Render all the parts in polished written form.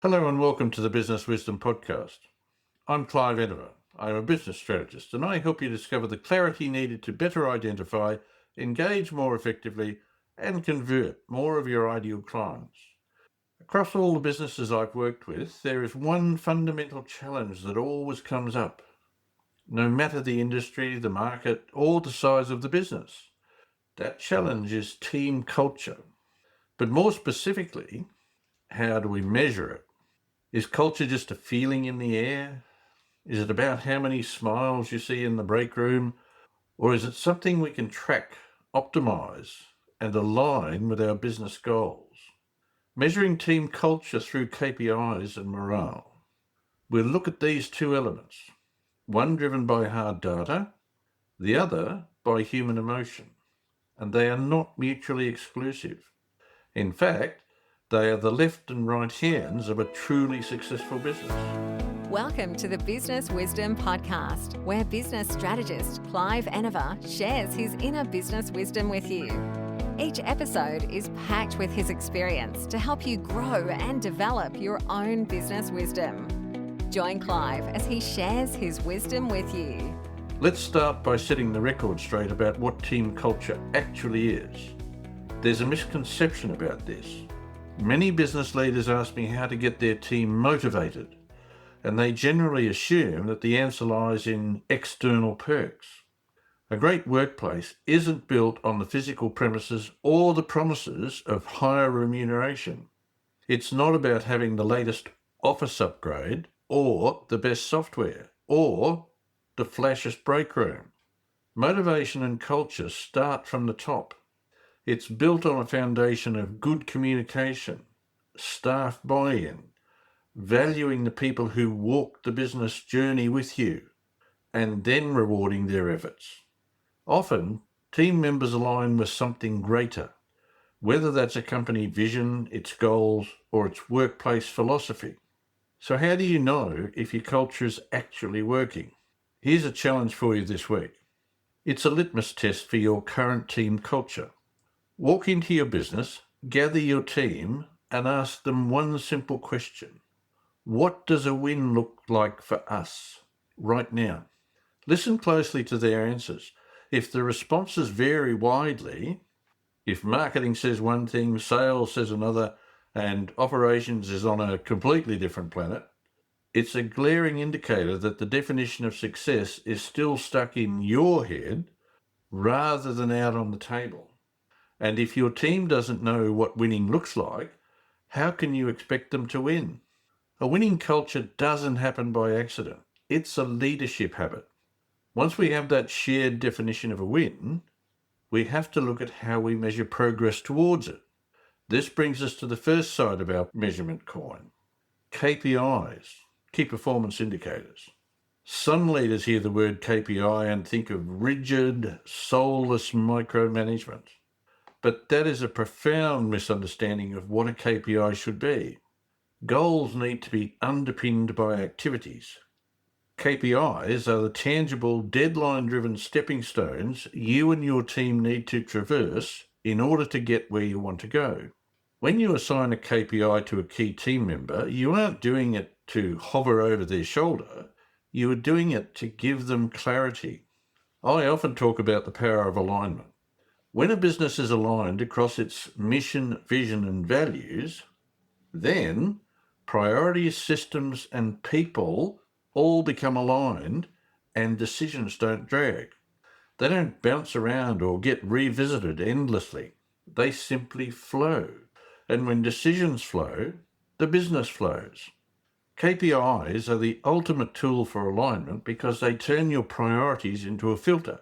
Hello and welcome to the Business Wisdom Podcast. I'm Clive Ediver. I'm a business strategist and I help you discover the clarity needed to better identify, engage more effectively, and convert more of your ideal clients. Across all the businesses I've worked with, there is one fundamental challenge that always comes up, no matter the industry, the market, or the size of the business. That challenge is team culture. But more specifically, how do we measure it? Is culture just a feeling in the air? Is it about how many smiles you see in the break room? Or is it something we can track, optimize, and align with our business goals? Measuring team culture through KPIs and morale. We'll look at these two elements, one driven by hard data, the other by human emotion, and they are not mutually exclusive. In fact, they are the left and right hands of a truly successful business. Welcome to the Business Wisdom Podcast, where business strategist Clive Ediver shares his inner business wisdom with you. Each episode is packed with his experience to help you grow and develop your own business wisdom. Join Clive as he shares his wisdom with you. Let's start by setting the record straight about what team culture actually is. There's a misconception about this. Many business leaders ask me how to get their team motivated, and they generally assume that the answer lies in external perks. A great workplace isn't built on the physical premises or the promises of higher remuneration. It's not about having the latest office upgrade or the best software or the flashiest break room. Motivation and culture start from the top. It's built on a foundation of good communication, staff buy-in, valuing the people who walk the business journey with you, and then rewarding their efforts. Often, team members align with something greater, whether that's a company vision, its goals, or its workplace philosophy. So how do you know if your culture is actually working? Here's a challenge for you this week. It's a litmus test for your current team culture. Walk into your business, gather your team, and ask them one simple question. What does a win look like for us right now? Listen closely to their answers. If the responses vary widely, if marketing says one thing, sales says another, and operations is on a completely different planet, it's a glaring indicator that the definition of success is still stuck in your head rather than out on the table. And if your team doesn't know what winning looks like, how can you expect them to win? A winning culture doesn't happen by accident. It's a leadership habit. Once we have that shared definition of a win, we have to look at how we measure progress towards it. This brings us to the first side of our measurement coin, KPIs, key performance indicators. Some leaders hear the word KPI and think of rigid, soulless micromanagement. But that is a profound misunderstanding of what a KPI should be. Goals need to be underpinned by activities. KPIs are the tangible, deadline-driven stepping stones you and your team need to traverse in order to get where you want to go. When you assign a KPI to a key team member, you aren't doing it to hover over their shoulder. You are doing it to give them clarity. I often talk about the power of alignment. When a business is aligned across its mission, vision, and values, then priorities, systems, and people all become aligned and decisions don't drag. They don't bounce around or get revisited endlessly. They simply flow. And when decisions flow, the business flows. KPIs are the ultimate tool for alignment because they turn your priorities into a filter.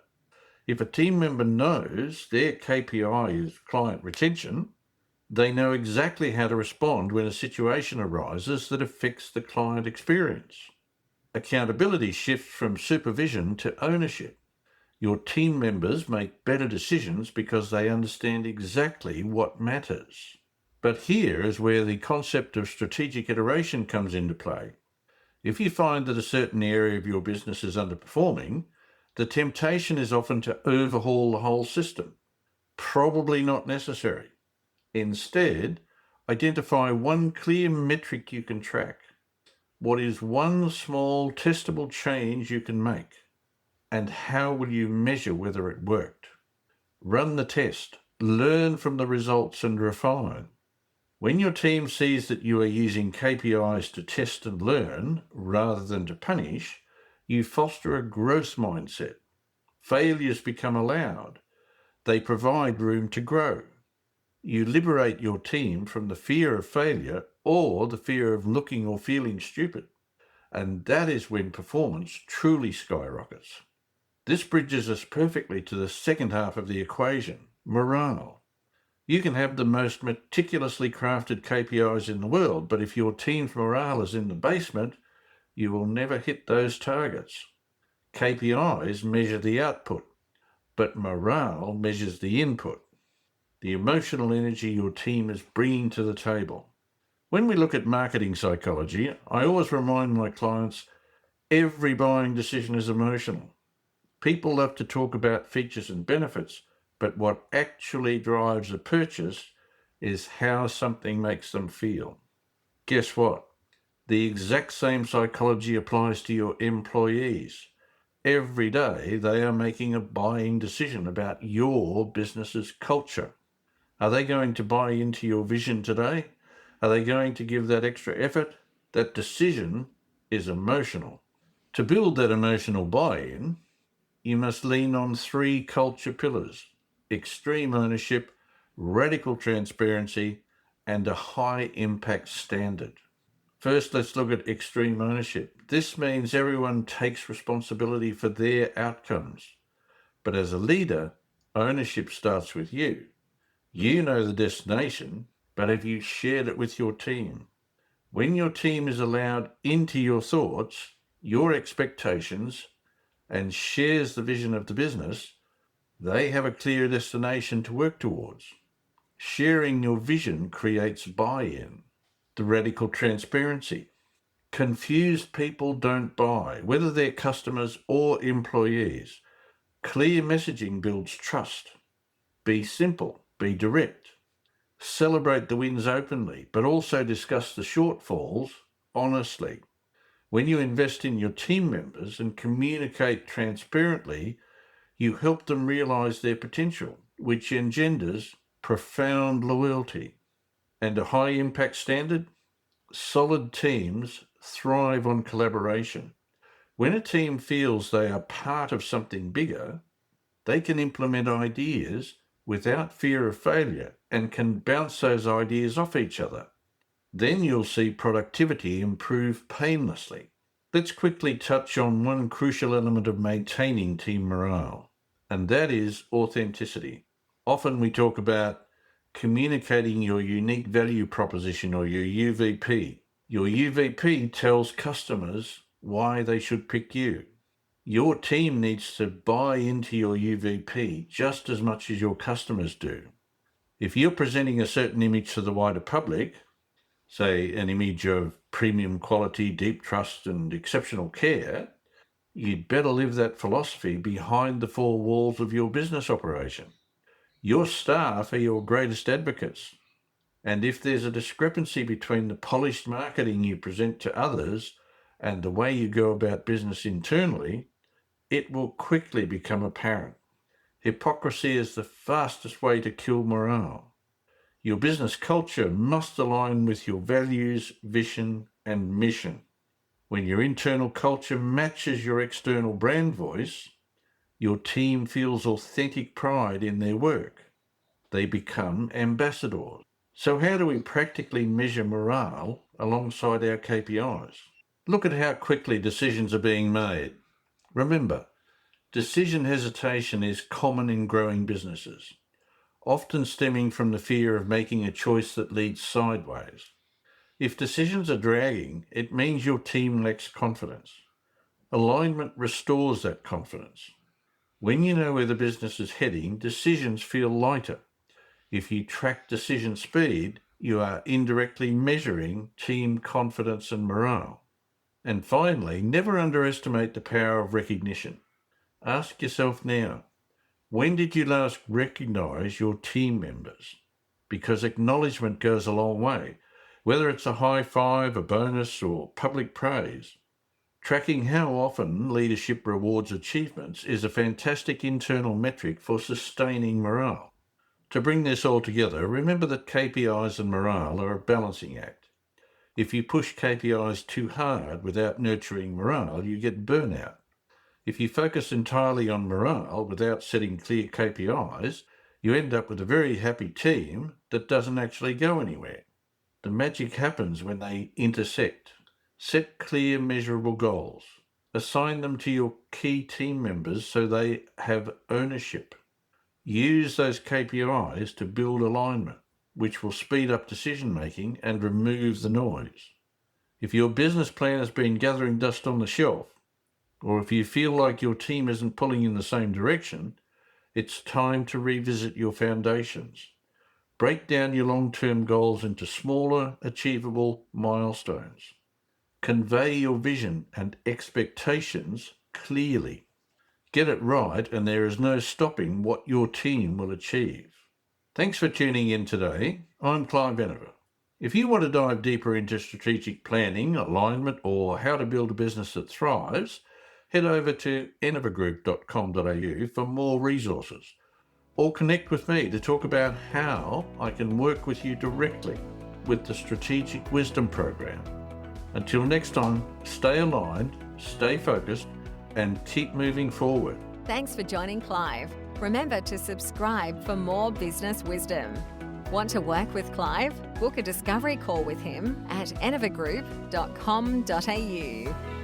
If a team member knows their KPI is client retention, they know exactly how to respond when a situation arises that affects the client experience. Accountability shifts from supervision to ownership. Your team members make better decisions because they understand exactly what matters. But here is where the concept of strategic iteration comes into play. If you find that a certain area of your business is underperforming, the temptation is often to overhaul the whole system. Probably not necessary. Instead, Identify one clear metric you can track. What is one small testable change you can make? And how will you measure whether it worked? Run the test, learn from the results and refine. When your team sees that you are using KPIs to test and learn rather than to punish, you foster a growth mindset. Failures become allowed. They provide room to grow. You liberate your team from the fear of failure or the fear of looking or feeling stupid. And that is when performance truly skyrockets. This bridges us perfectly to the second half of the equation, morale. You can have the most meticulously crafted KPIs in the world, but if your team's morale is in the basement, you will never hit those targets. KPIs measure the output, but morale measures the input, the emotional energy your team is bringing to the table. When we look at marketing psychology, I always remind my clients every buying decision is emotional. People love to talk about features and benefits, but what actually drives a purchase is how something makes them feel. Guess what? The exact same psychology applies to your employees. Every day they are making a buying decision about your business's culture. Are they going to buy into your vision today? Are they going to give that extra effort? That decision is emotional. To build that emotional buy-in, you must lean on three culture pillars: extreme ownership, radical transparency, and a high impact standard. First, let's look at extreme ownership. This means everyone takes responsibility for their outcomes. But as a leader, ownership starts with you. You know the destination, but have you shared it with your team? When your team is allowed into your thoughts, your expectations, and shares the vision of the business, they have a clear destination to work towards. Sharing your vision creates buy-in. The radical transparency. Confused people don't buy, whether they're customers or employees. Clear messaging builds trust. Be simple, be direct. Celebrate the wins openly, but also discuss the shortfalls honestly. When you invest in your team members and communicate transparently, you help them realize their potential, which engenders profound loyalty. And a high impact standard? Solid teams thrive on collaboration. When a team feels they are part of something bigger, they can implement ideas without fear of failure and can bounce those ideas off each other. Then you'll see productivity improve painlessly. Let's quickly touch on one crucial element of maintaining team morale, and that is authenticity. Often we talk about communicating your unique value proposition or your UVP. Your UVP tells customers why they should pick you. Your team needs to buy into your UVP just as much as your customers do. If you're presenting a certain image to the wider public, say an image of premium quality, deep trust, and exceptional care, you'd better live that philosophy behind the four walls of your business operation. Your staff are your greatest advocates. And if there's a discrepancy between the polished marketing you present to others and the way you go about business internally, it will quickly become apparent. Hypocrisy is the fastest way to kill morale. Your business culture must align with your values, vision, and mission. When your internal culture matches your external brand voice, your team feels authentic pride in their work. They become ambassadors. So how do we practically measure morale alongside our KPIs? Look at how quickly decisions are being made. Remember, decision hesitation is common in growing businesses, often stemming from the fear of making a choice that leads sideways. If decisions are dragging, it means your team lacks confidence. Alignment restores that confidence. When you know where the business is heading, decisions feel lighter. If you track decision speed, you are indirectly measuring team confidence and morale. And finally, never underestimate the power of recognition. Ask yourself now, when did you last recognize your team members? because acknowledgement goes a long way, whether it's a high five, a bonus, or public praise. Tracking how often leadership rewards achievements is a fantastic internal metric for sustaining morale. To bring this all together, remember that KPIs and morale are a balancing act. If you push KPIs too hard without nurturing morale, you get burnout. If you focus entirely on morale without setting clear KPIs, you end up with a very happy team that doesn't actually go anywhere. The magic happens when they intersect. Set clear, measurable goals. Assign them to your key team members so they have ownership. Use those KPIs to build alignment, which will speed up decision-making and remove the noise. If your business plan has been gathering dust on the shelf, or if you feel like your team isn't pulling in the same direction, it's time to revisit your foundations. Break down your long-term goals into smaller, achievable milestones. Convey your vision and expectations clearly. Get it right, and there is no stopping what your team will achieve. Thanks for tuning in today. I'm Clive Enever. If you want to dive deeper into strategic planning, alignment, or how to build a business that thrives, head over to enevergroup.com.au for more resources, or connect with me to talk about how I can work with you directly with the Strategic Wisdom Program. Until next time, stay aligned, stay focused, and keep moving forward. Thanks for joining Clive. Remember to subscribe for more business wisdom. Want to work with Clive? Book a discovery call with him at enevergroup.com.au.